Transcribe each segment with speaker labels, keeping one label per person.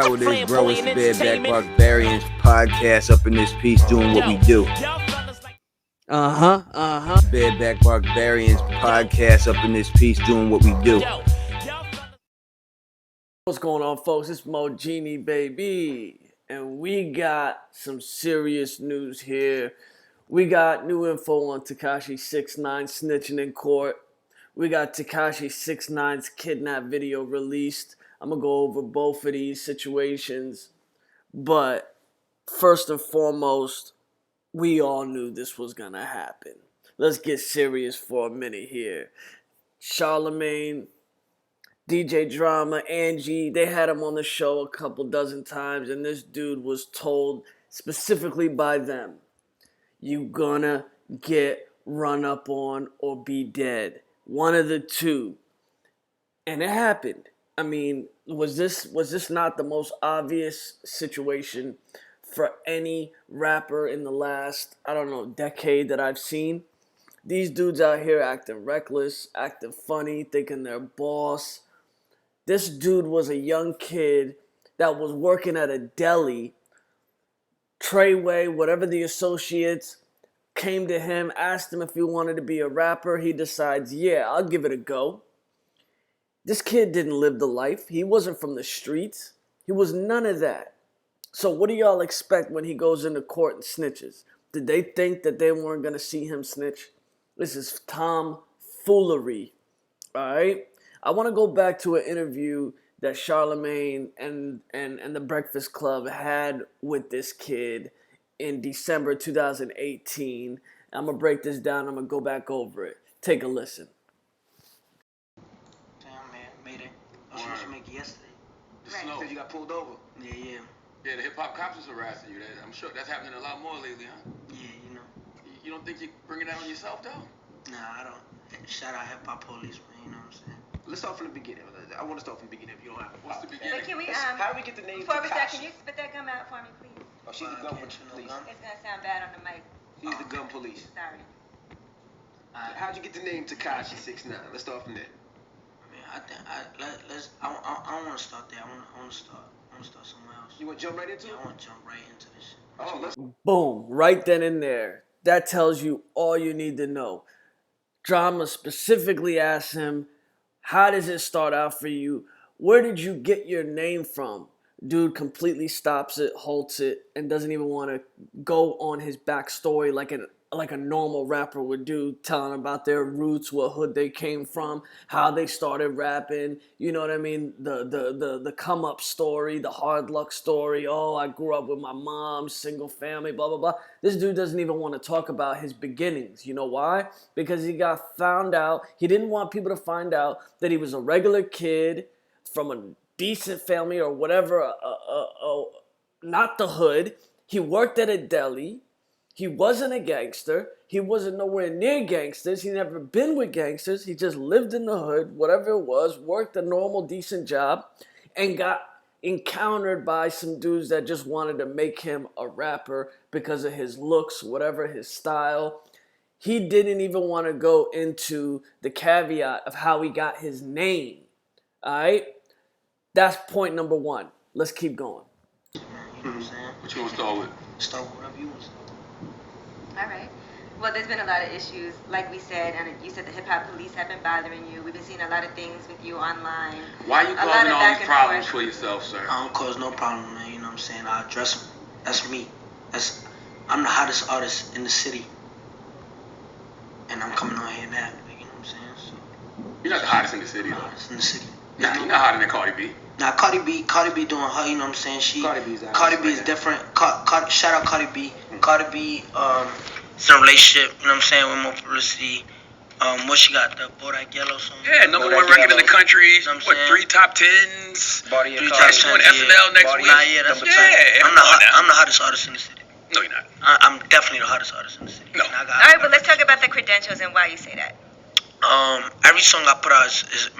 Speaker 1: How it is, bro? It's the Bareback Barbarians podcast up in this piece doing what we do. Bareback Barbarians podcast up in this piece doing what we do.
Speaker 2: What's going on, folks? It's Mo Genie, baby. And we got some serious news here. We got new info on Tekashi 6ix9ine snitching in court. We got Tekashi 6ix9ine's Kidnap video released. I'm going to go over both of these situations. But first and foremost, we all knew this was going to happen. Let's get serious for a minute here. Charlamagne, DJ Drama, Angie, they had him on the show a couple dozen times, and this dude was told specifically by them, you gonna get run up on or be dead. One of the two. And it happened. I mean, was this not the most obvious situation for any rapper in the last, decade that I've seen? These dudes out here acting reckless, acting funny, thinking they're boss. This dude was a young kid that was working at a deli. Treyway, whatever the associates, came to him, asked him if he wanted to be a rapper. He decides, yeah, I'll give it a go. This kid didn't live the life. He wasn't from the streets. He was none of that. So what do y'all expect when he goes into court and snitches? Did they think that they weren't going to see him snitch? This is tomfoolery, all right? I want to go back to an interview that Charlamagne and the Breakfast Club had with this kid in December 2018. I'm going to break this down. I'm going to go back over it. Take a listen.
Speaker 3: Damn, man. Made it. I was supposed to make it yesterday.
Speaker 4: The snow. Because you got pulled over.
Speaker 3: Yeah.
Speaker 4: Yeah, the hip-hop cops was harassing you. I'm sure that's happening a lot more lately, huh?
Speaker 3: Yeah, you know.
Speaker 4: You don't think you're bringing that on yourself, though?
Speaker 3: Nah, I don't. Shout out hip-hop police, man. You know what I'm saying?
Speaker 4: Let's start from the beginning. I want to start from the beginning if you don't have to. What's the beginning?
Speaker 5: But can we,
Speaker 4: how do we get the name
Speaker 5: before we start,
Speaker 4: Tekashi?
Speaker 5: can you spit that gum out for me, please?
Speaker 4: Oh, she's the gun police.
Speaker 5: It's gonna sound bad on the mic.
Speaker 4: She's the gun police.
Speaker 5: Sorry.
Speaker 4: How'd you get the name Tekashi 6ix9ine? Let's start from there.
Speaker 3: Man, I think I don't want to start there. I want to start somewhere else.
Speaker 4: You want to jump right into it?
Speaker 3: I want to jump right into this shit.
Speaker 4: Oh, let's.
Speaker 2: Boom, right then and there. That tells you all you need to know. Drama specifically asked him, how does it start out for you? Where did you get your name from? Dude completely stops it, halts it, and doesn't even want to go on his backstory like a normal rapper would do, telling about their roots, what hood they came from, how they started rapping, you know what I mean? The come up story, the hard luck story. Oh, I grew up with my mom, single family, blah, blah, blah. This dude doesn't even want to talk about his beginnings. You know why? Because he got found out. He didn't want people to find out that he was a regular kid from a decent family or whatever, not the hood. He worked at a deli. He wasn't a gangster. He wasn't nowhere near gangsters. He never been with gangsters. He just lived in the hood, whatever it was, worked a normal, decent job, and got encountered by some dudes that just wanted to make him a rapper because of his looks, whatever, his style. He didn't even want to go into the caveat of how he got his name. All right? That's point number one. Let's keep going.
Speaker 3: You know what I'm saying?
Speaker 4: What you want to start with?
Speaker 3: Start with whatever you want to start.
Speaker 5: All right. Well, there's been a lot of issues, like we said, and you said the hip hop police have been bothering you. We've been seeing a lot of things with you online.
Speaker 4: Why are you causing all these problems for yourself, sir?
Speaker 3: I don't cause no problem, man. You know what I'm saying? I address them. That's me. I'm the hottest artist in the city. And I'm coming on here now. You know what I'm saying? So,
Speaker 4: You're not the hottest in the city,
Speaker 3: I'm the
Speaker 4: though.
Speaker 3: hottest in the city.
Speaker 4: Nah, you're not hotter than Cardi B.
Speaker 3: Now Cardi B doing her, you know what I'm saying? Cardi B is different. Shout out Cardi B. Cardi B, it's in a relationship, you know what I'm saying, with more publicity. What she got, the Bodak Yellow song?
Speaker 4: Yeah, number one record in the country.
Speaker 3: You know what I'm saying?
Speaker 4: 3 top 10s.
Speaker 3: 3 top 10s.
Speaker 4: On SNL next week.
Speaker 3: Nah, yeah, that's what I'm saying. I'm the hottest artist in the city.
Speaker 4: No, you're not.
Speaker 3: I'm definitely the hottest artist in the city.
Speaker 4: No.
Speaker 5: All right, but let's talk about the credentials and why you say that.
Speaker 3: Every song I put out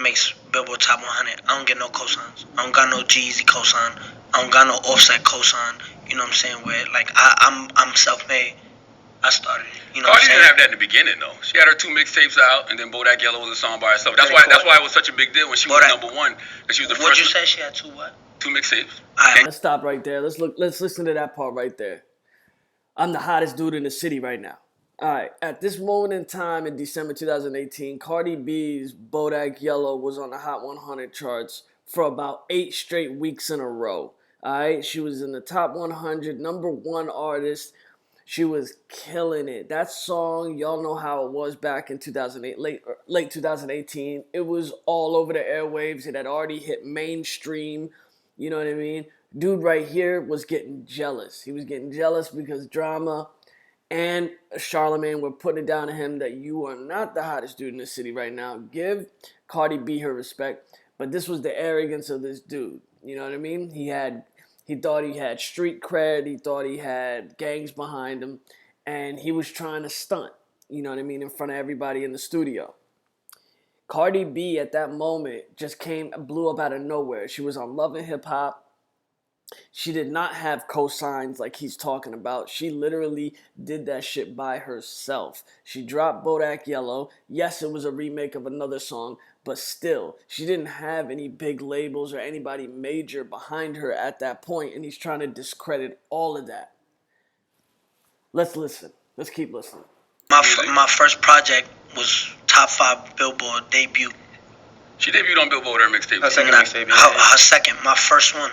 Speaker 3: makes Billboard Top 100. I don't get no cosigns. I don't got no G-Eazy cosign. I don't got no Offset cosign. You know what I'm saying? Where like I'm self-made. I started it. You know
Speaker 4: Cardi
Speaker 3: what I'm
Speaker 4: didn't
Speaker 3: saying?
Speaker 4: have that in the beginning though. She had her 2 mixtapes out, and then Bodak Yellow was a song by herself. That's why it was such a big deal when she was
Speaker 3: Bodak-
Speaker 4: number one. And she was the
Speaker 3: What'd
Speaker 4: first.
Speaker 3: you say? She had 2 what?
Speaker 6: 2 mixtapes.
Speaker 2: Let's stop right there. Let's listen to that part right there. I'm the hottest dude in the city right now. Alright, at this moment in time in December 2018, Cardi B's Bodak Yellow was on the Hot 100 charts for about 8 straight weeks in a row. Alright, she was in the top 100, #1 artist. She was killing it. That song, y'all know how it was back in 2008, late 2018. It was all over the airwaves. It had already hit mainstream. You know what I mean? Dude right here was getting jealous. He was getting jealous because Drama and Charlamagne were putting it down to him that you are not the hottest dude in the city right now. Give Cardi B her respect. But this was the arrogance of this dude. You know what I mean? He thought he had street cred. He thought he had gangs behind him. And he was trying to stunt, you know what I mean, in front of everybody in the studio. Cardi B at that moment just blew up out of nowhere. She was on Love and Hip Hop. She did not have cosigns like he's talking about. She literally did that shit by herself. She dropped Bodak Yellow. Yes, it was a remake of another song, but still, she didn't have any big labels or anybody major behind her at that point, and he's trying to discredit all of that. Let's listen. Let's keep listening.
Speaker 3: My first project was top 5 Billboard debut.
Speaker 6: She debuted on Billboard, her mixtape.
Speaker 3: Her second mixtape. Her second, my first one.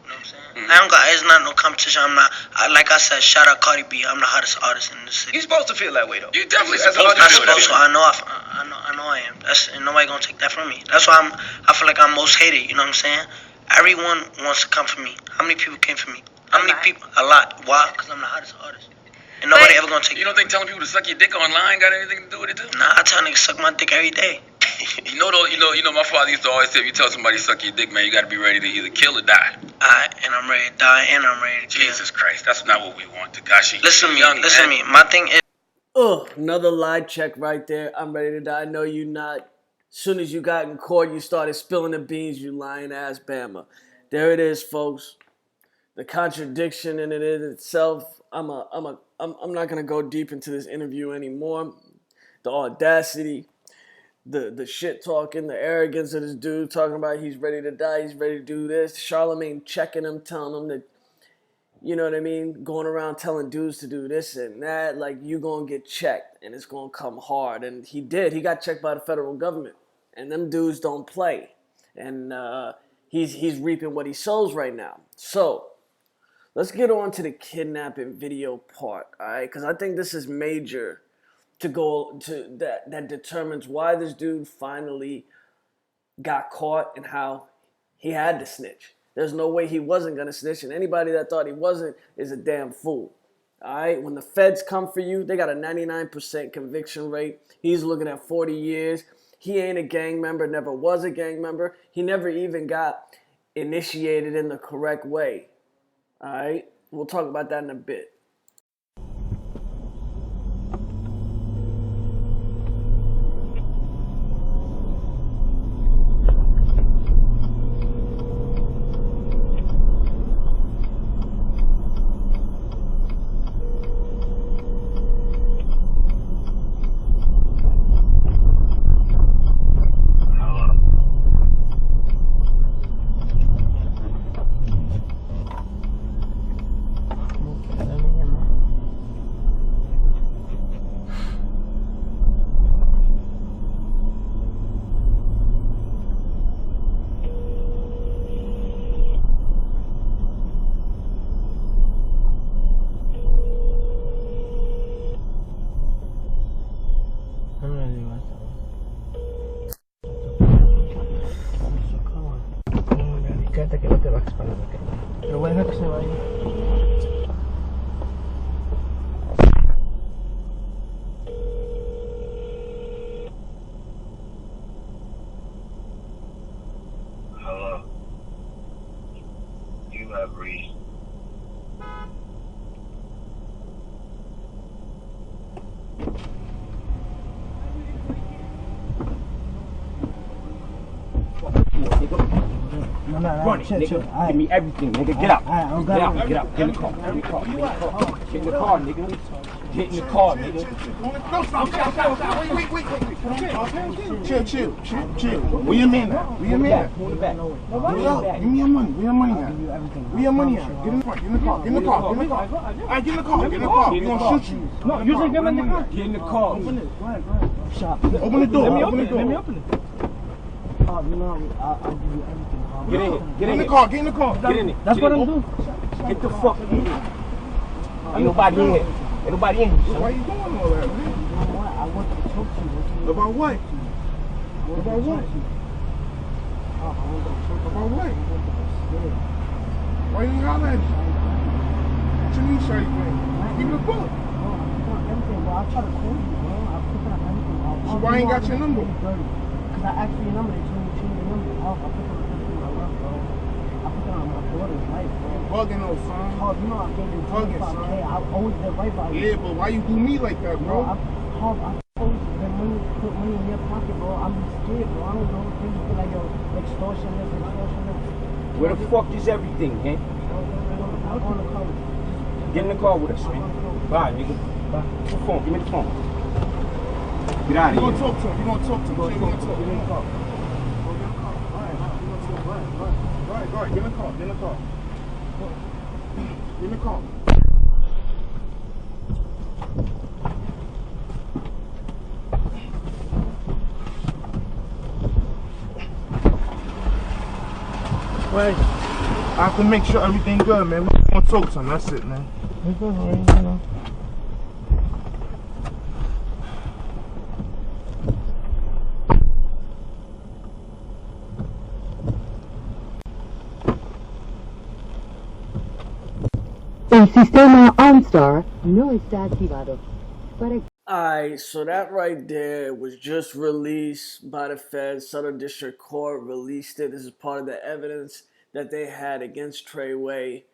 Speaker 3: You know what I'm saying? It's not no competition. Like I said, shout out Cardi B. I'm the hottest artist in the city.
Speaker 7: You're supposed to feel that way though.
Speaker 6: You definitely
Speaker 7: That's
Speaker 6: supposed to
Speaker 3: I'm
Speaker 6: feel that
Speaker 3: supposed to.
Speaker 6: way.
Speaker 3: I know I am. And nobody gonna take that from me. That's why I feel like I'm most hated. You know what I'm saying? Everyone wants to come for me. How many people came for me? How many people? A lot. Why? Because I'm the hottest artist. And nobody ever gonna take it.
Speaker 6: You don't think telling people to suck your dick online got anything to do with it too?
Speaker 3: Nah, I tell niggas suck my dick every day.
Speaker 6: You know, my father used to always say, if you tell somebody to suck your dick, man, you got to be ready to either kill or die.
Speaker 3: And I'm ready to die, and I'm ready to kill.
Speaker 6: Jesus Christ, that's not what we want, Tekashi.
Speaker 3: Listen to me. My thing is...
Speaker 2: Another lie check right there. I'm ready to die. I know you not. As soon as you got in court, you started spilling the beans, you lying ass Bama. There it is, folks. The contradiction in it itself. I'm not gonna go deep into this interview anymore. The audacity, the shit talking, the arrogance of this dude talking about he's ready to die, he's ready to do this. Charlamagne checking him, telling him that, you know what I mean, going around telling dudes to do this and that, like you gonna get checked and it's gonna come hard. And he did. He got checked by the federal government, and them dudes don't play. And he's reaping what he sows right now. So let's get on to the kidnapping video part, all right? Because I think this is major to go to that determines why this dude finally got caught and how he had to snitch. There's no way he wasn't going to snitch, and anybody that thought he wasn't is a damn fool, all right? When the feds come for you, they got a 99% conviction rate. He's looking at 40 years. He ain't a gang member, never was a gang member. He never even got initiated in the correct way. All right, we'll talk about that in a bit.
Speaker 8: Que no te bajes para lo lo voy a dejar que se vaya.
Speaker 9: Hello. You have reached.
Speaker 8: Run it, nigga. Give me everything, nigga. Get out. Get out. Get in the car. Get in the car, nigga. Get in the car, nigga.
Speaker 7: No, stop. Wait. Chill. Where your man at?
Speaker 8: Move it back.
Speaker 7: Give me your money. Where your money at? Where your money at? Get in the car. All right, get in the car. We gonna shoot you.
Speaker 8: No, you just get in the car. Get in the car. Open it. Go ahead.
Speaker 7: Open the door.
Speaker 8: Let me open it. I'll give you everything. Get in the car. Get in it. That's what I'm doing. Get the fuck in here. Ain't nobody in here.
Speaker 7: Why you doing all that, man?
Speaker 8: I want to talk to you.
Speaker 7: About what? About what? Why you ain't holler at me? What you mean, shawty thing? Give me the phone.
Speaker 8: I'll try to call you, bro. I'll put that everything.
Speaker 7: So why ain't got your number?
Speaker 8: Because I asked for your number. They told me to change your number. I'll put that on my love, bro. I put that on my daughter's life, bro.
Speaker 7: Bugging those, son.
Speaker 8: Oh, you know I gave you
Speaker 7: Bugging, son.
Speaker 8: $25K. I always did right by you.
Speaker 7: Yeah, but why you do me like that, bro?
Speaker 8: I always put money in your pocket, bro. I'm scared, bro. I don't know. Things feel like yo, extortion this.
Speaker 10: Where the fuck is everything, man?
Speaker 8: I'm on the car.
Speaker 10: Get in the car with us, man. Bye, nigga. Bye. What's the phone? Give me the phone. Get out of here.
Speaker 7: You gonna talk to him. You gonna talk to him.
Speaker 8: Get in the car.
Speaker 7: All right. Get in the car. Get in the car. Wait. I have to make sure everything good, man. We're gonna talk to him. That's it, man.
Speaker 8: It's good, man. You know.
Speaker 11: El sistema OnStar no está activado.
Speaker 2: Alright, so that right there was just released by the feds. Southern District Court released it. This is part of the evidence that they had against Treyway,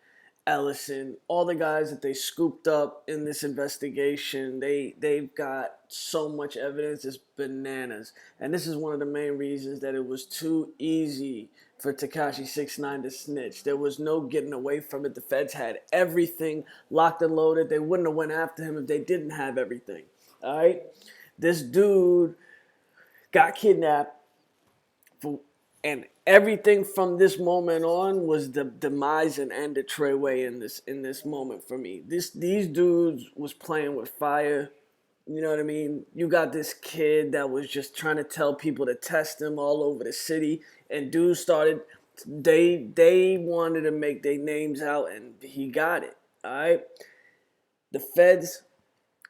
Speaker 2: Ellison, all the guys that they scooped up in this investigation. They've got so much evidence, it's bananas. And this is one of the main reasons that it was too easy for Tekashi 6ix9ine to snitch. There was no getting away from it. The feds had everything locked and loaded. They wouldn't have went after him if they didn't have everything. All right? This dude got kidnapped, and everything from this moment on was the demise and end of Treyway in this moment for me. These dudes was playing with fire. You know what I mean? You got this kid that was just trying to tell people to test him all over the city, and dudes started, they wanted to make their names out, and he got it. All right? The feds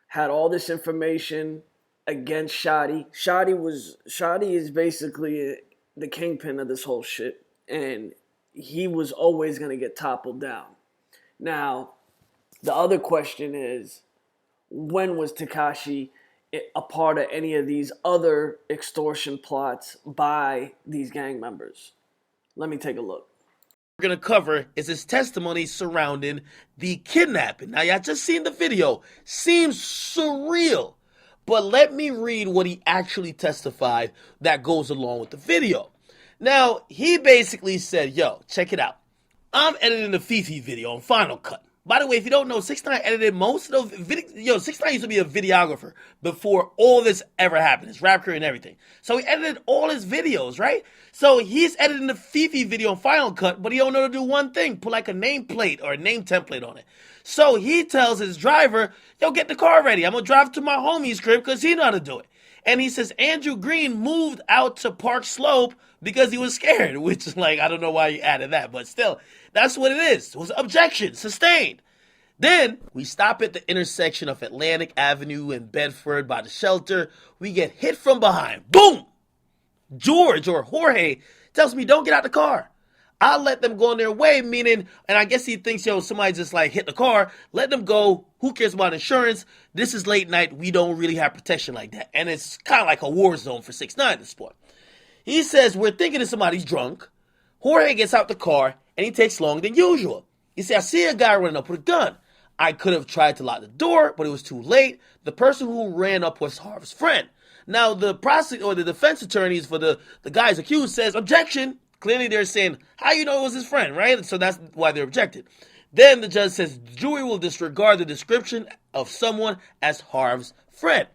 Speaker 2: had all this information against Shotty. Shotty is basically the kingpin of this whole shit, and he was always going to get toppled down. Now, the other question is, when was Tekashi a part of any of these other extortion plots by these gang members? Let me take a look.
Speaker 12: We're going to cover is his testimony surrounding the kidnapping. Now, y'all just seen the video. Seems surreal. But let me read what he actually testified that goes along with the video. Now, he basically said, yo, check it out. I'm editing the Fifi video on Final Cut. By the way, if you don't know, 6ix9ine edited most of those videos. Yo, 6ix9ine used to be a videographer before all this ever happened, his rap career and everything. So he edited all his videos, right? So he's editing the Fifi video on Final Cut, but he don't know to do one thing, put like a nameplate or a name template on it. So he tells his driver, yo, get the car ready. I'm going to drive to my homie's crib because he know how to do it. And he says Andrew Green moved out to Park Slope because he was scared, which is like, I don't know why he added that, but still, that's what it is. It was objection, sustained. Then we stop at the intersection of Atlantic Avenue and Bedford by the shelter. We get hit from behind. Boom! George or Jorge tells me, don't get out the car. I'll let them go on their way, meaning, and I guess he thinks, yo, somebody just like hit the car. Let them go. Who cares about insurance? This is late night. We don't really have protection like that. And it's kind of like a war zone for 6ix9ine at this point. He says, we're thinking that somebody's drunk. Jorge gets out the car, and he takes longer than usual. He said, I see a guy running up with a gun. I could have tried to lock the door, but it was too late. The person who ran up was Harv's friend. Now, the prosecutor or the defense attorneys for the guys accused says, objection. Clearly, they're saying, how you know it was his friend, right? So that's why they're objected. Then the judge says the jury will disregard the description of someone as Harv's friend.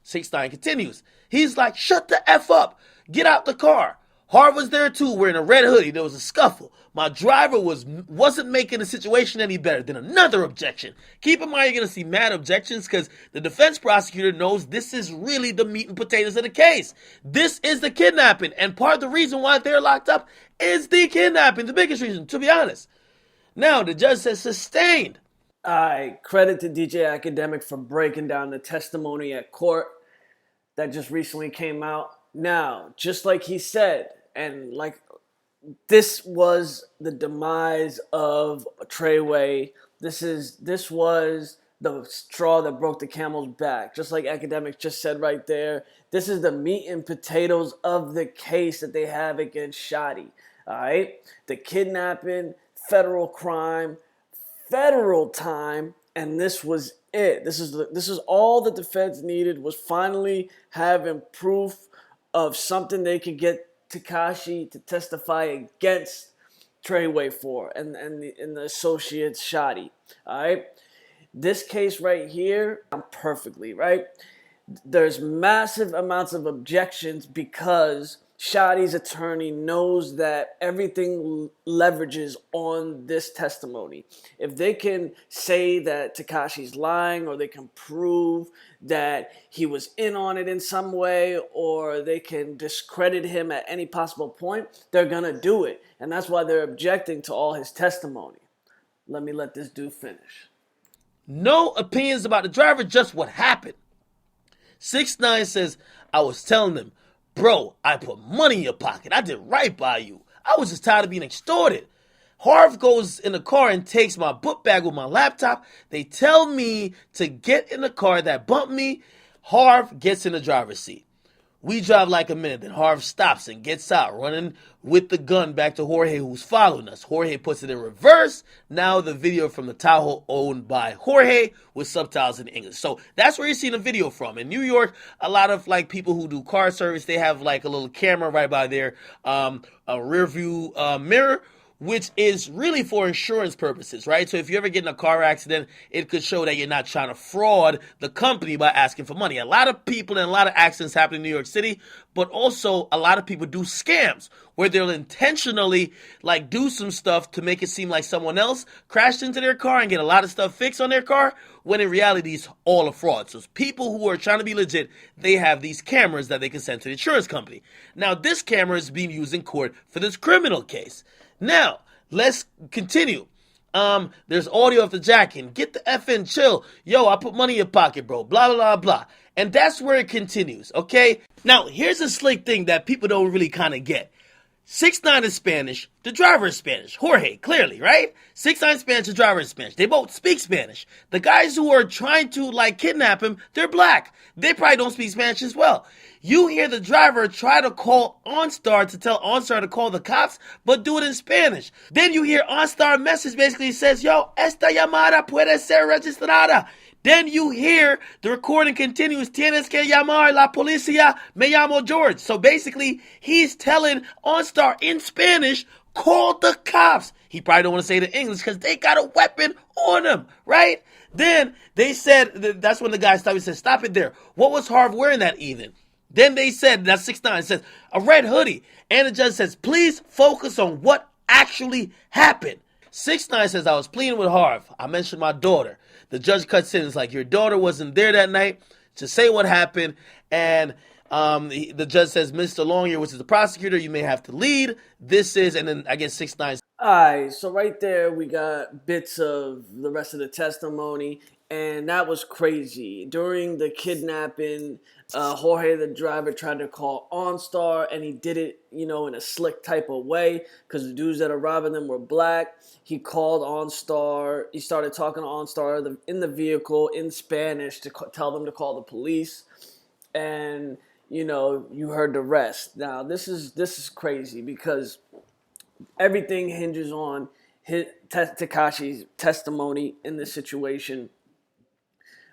Speaker 12: 6ix9ine continues. He's like, shut the F up. Get out the car. Harv was there too, wearing a red hoodie. There was a scuffle. My driver wasn't making the situation any better. Then another objection. Keep in mind, you're going to see mad objections because the defense prosecutor knows this is really the meat and potatoes of the case. This is the kidnapping. And part of the reason why they're locked up is the kidnapping. The biggest reason, to be honest. Now, the judge says sustained.
Speaker 2: I credit to DJ Akademiks for breaking down the testimony at court that just recently came out. Now, just like he said, and like this was the demise of Treyway. This was the straw that broke the camel's back. Just like Akademiks just said right there, this is the meat and potatoes of the case that they have against Shotty. All right, the kidnapping, federal crime, federal time, and this was it. This is all the defense needed, was finally having proof of something they could get Tekashi to testify against Treyway for and the associates Shotty. All right, this case right here, I'm perfectly right. There's massive amounts of objections because Shotty's attorney knows that everything leverages on this testimony. If they can say that Tekashi's lying, or they can prove that he was in on it in some way, or they can discredit him at any possible point, they're going to do it. And that's why they're objecting to all his testimony. Let this dude finish.
Speaker 12: No opinions about the driver, just what happened. 6ix9ine says, I was telling them, bro, I put money in your pocket. I did right by you. I was just tired of being extorted. Harv goes in the car and takes my book bag with my laptop. They tell me to get in the car that bumped me. Harv gets in the driver's seat. We drive like a minute, then Harv stops and gets out, running with the gun back to Jorge, who's following us. Jorge puts it in reverse. Now the video from the Tahoe owned by Jorge with subtitles in English. So that's where you're seeing the video from. In New York, a lot of like people who do car service, they have like a little camera right by their rear view mirror, which is really for insurance purposes, right? So if you ever get in a car accident, it could show that you're not trying to fraud the company by asking for money. A lot of people and a lot of accidents happen in New York City, but also a lot of people do scams where they'll intentionally like do some stuff to make it seem like someone else crashed into their car and get a lot of stuff fixed on their car, when in reality it's all a fraud. So people who are trying to be legit, they have these cameras that they can send to the insurance company. Now this camera is being used in court for this criminal case. Now, let's continue. There's audio of the jacking. Get the F in, chill. Yo, I put money in your pocket, bro. Blah, blah, blah, blah. And that's where it continues, okay? Now, here's a slick thing that people don't really kind of get. 6ix9ine is Spanish. The driver is Spanish. Jorge, clearly, right? 6ix9ine is Spanish. The driver is Spanish. They both speak Spanish. The guys who are trying to, like, kidnap him, they're black. They probably don't speak Spanish as well. You hear the driver try to call OnStar to tell OnStar to call the cops, but do it in Spanish. Then you hear OnStar message basically says, yo, esta llamada puede ser registrada. Then you hear the recording continues, tienes que llamar la policía, me llamo George. So basically, he's telling OnStar in Spanish, call the cops. He probably don't want to say it in English because they got a weapon on him, right? Then they said, that's when the guy stopped. He said, stop it there. What was Harv wearing that evening? Then they said, that 6ix9ine says, a red hoodie. And the judge says, please focus on what actually happened. 6ix9ine says, I was pleading with Harv. I mentioned my daughter. The judge cuts in. It's like, your daughter wasn't there that night to say what happened. And the judge says, Mr. Longyear, which is the prosecutor, you may have to lead. This is, and then I guess 6ix9ine.
Speaker 2: All right, so right there we got bits of the rest of the testimony, and that was crazy. During the kidnapping, Jorge, the driver, tried to call OnStar, and he did it, in a slick type of way because the dudes that are robbing them were black. He called OnStar. He started talking to OnStar in the vehicle in Spanish to tell them to call the police, and you heard the rest. Now this is crazy because everything hinges on Tekashi's testimony in this situation.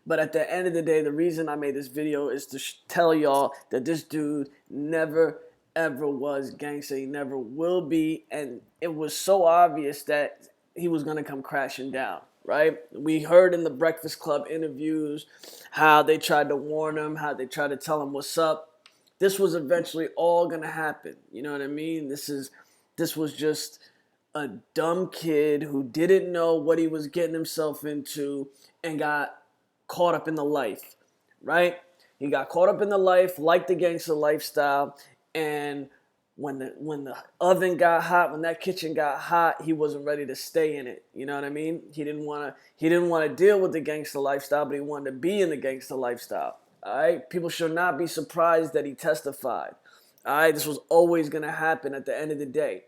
Speaker 2: But at the end of the day, the reason I made this video is to tell y'all that this dude never, ever was gangsta. He never will be. And it was so obvious that he was going to come crashing down, right? We heard in the Breakfast Club interviews how they tried to warn him, how they tried to tell him what's up. This was eventually all going to happen. You know what I mean? This was just a dumb kid who didn't know what he was getting himself into and got caught up in the life, right? He got caught up in the life, liked the gangster lifestyle, and when the oven got hot, when that kitchen got hot, he wasn't ready to stay in it. You know what I mean? He didn't want to deal with the gangster lifestyle, but he wanted to be in the gangster lifestyle. All right? People should not be surprised that he testified. All right? This was always going to happen at the end of the day.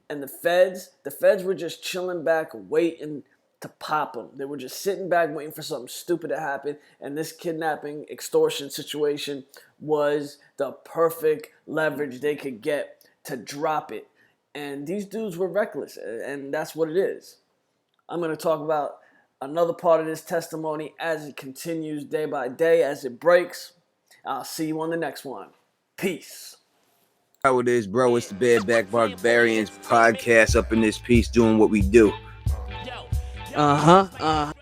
Speaker 2: And the feds were just chilling back, waiting to pop him. They were just sitting back, waiting for something stupid to happen. And this kidnapping, extortion situation was the perfect leverage they could get to drop it. And these dudes were reckless, and that's what it is. I'm going to talk about another part of this testimony as it continues day by day, as it breaks. I'll see you on the next one. Peace.
Speaker 1: How it is, bro. It's the Bareback Barbarians podcast up in this piece doing what we do.
Speaker 2: Uh-huh.